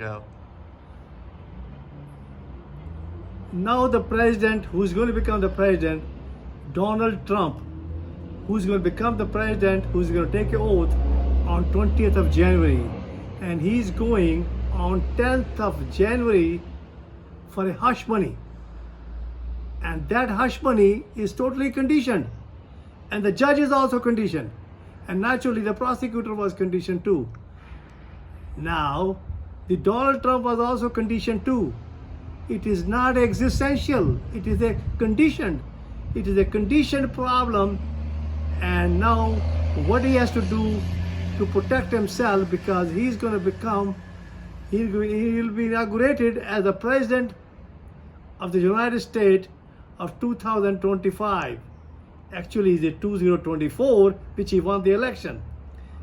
Yeah. Now the president who's going to become the president, Donald Trump, who's going to become the president, who's going to take an oath on 20th of January. And he's going on 10th of January for a hush money. And that hush money is totally conditioned. And the judge is also conditioned. And naturally the prosecutor was conditioned too. Now, the Donald Trump was also conditioned too. It is not existential. It is a conditioned. It is a conditioned problem. And now what he has to do to protect himself, because he's going to become, he'll be inaugurated as the president of the United States of 2025. Actually, it's 2024, which he won the election.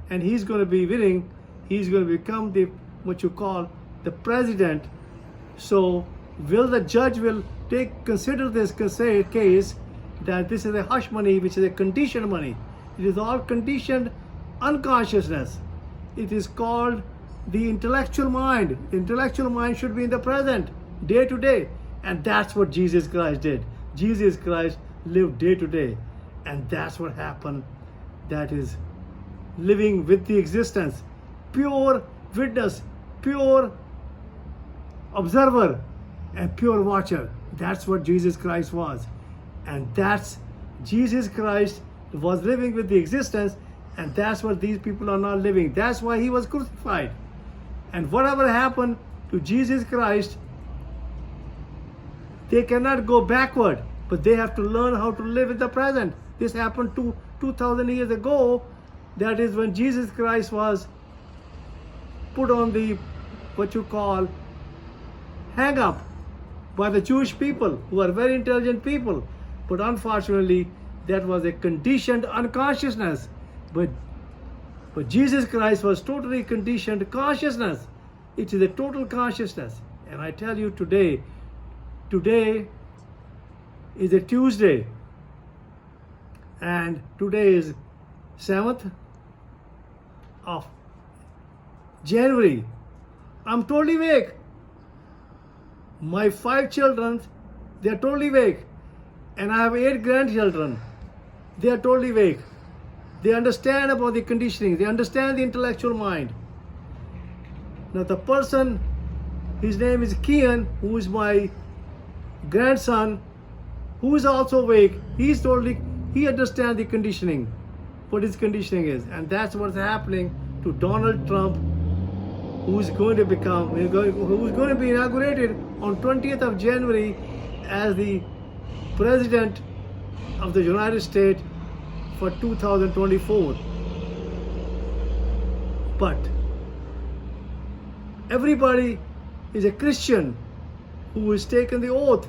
And he's going to be winning. He's going to become the, what you call, the president. So will the judge will consider this case that this is a hush money, which is a conditioned money. It is all conditioned unconsciousness. It is called the intellectual mind. The intellectual mind should be in the present, day to day. And that's what Jesus Christ did. Jesus Christ lived day to day. And that's what happened. That is living with the existence. Pure witness, pure observer, and pure watcher. That's what Jesus Christ was. And that's Jesus Christ was living with the existence, and that's what these people are not living. That's why he was crucified. And whatever happened to Jesus Christ, they cannot go backward, but they have to learn how to live in the present. This happened 2,000 years ago. That is when Jesus Christ was put on the, what you call, hang up by the Jewish people, who are very intelligent people. But unfortunately, that was a conditioned unconsciousness. But Jesus Christ was totally conditioned consciousness. It is a total consciousness. And I tell you today is a Tuesday. And today is 7th of January. I'm totally awake. My 5 children, they are totally awake. And I have 8 grandchildren. They are totally awake. They understand about the conditioning. They understand the intellectual mind. Now the person, his name is Kian, who is my grandson, who is also awake. He understands the conditioning, what his conditioning is. And that's what's happening to Donald Trump, who's going to be inaugurated on 20th of January as the President of the United States for 2024. But everybody is a Christian who has taken the oath.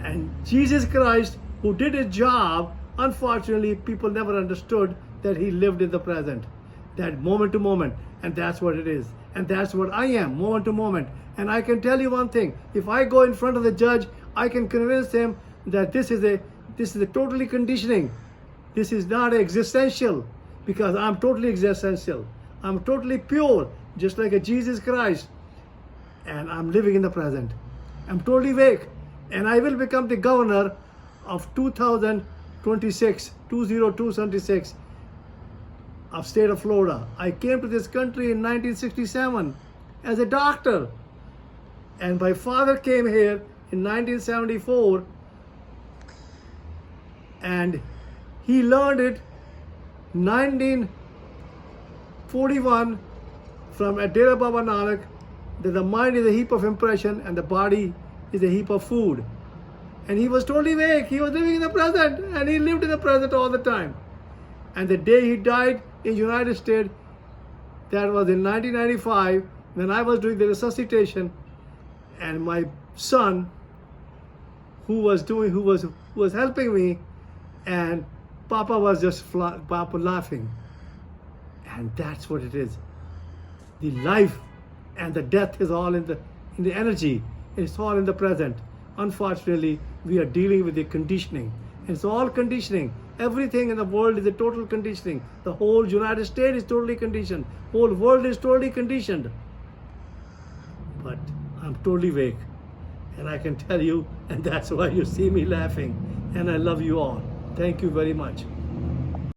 And Jesus Christ, who did his job, unfortunately, people never understood that he lived in the present, that moment to moment. And that's what it is. And that's what I am, moment to moment. And I can tell you one thing, if I go in front of the judge, I can convince him that this is a totally conditioning. This is not existential, because I'm totally existential. I'm totally pure, just like a Jesus Christ. And I'm living in the present. I'm totally awake. And I will become the governor of 2026 of state of Florida. I came to this country in 1967 as a doctor. And my father came here in 1974, and he learned it 1941 from Adira Baba Nanak, that the mind is a heap of impression and the body is a heap of food. And he was totally awake. He was living in the present, and he lived in the present all the time. And the day he died in United States, that was in 1995, when I was doing the resuscitation, and my son, who was helping me, and Papa was just laughing. And that's what it is. The life and the death is all in the energy. It's all in the present. Unfortunately, we are dealing with the conditioning. It's all conditioning. Everything in the world is a total conditioning. The whole United States is totally conditioned. Whole world is totally conditioned. but I'm totally awake. And I can tell you, and that's why you see me laughing. And I love you all. Thank you very much.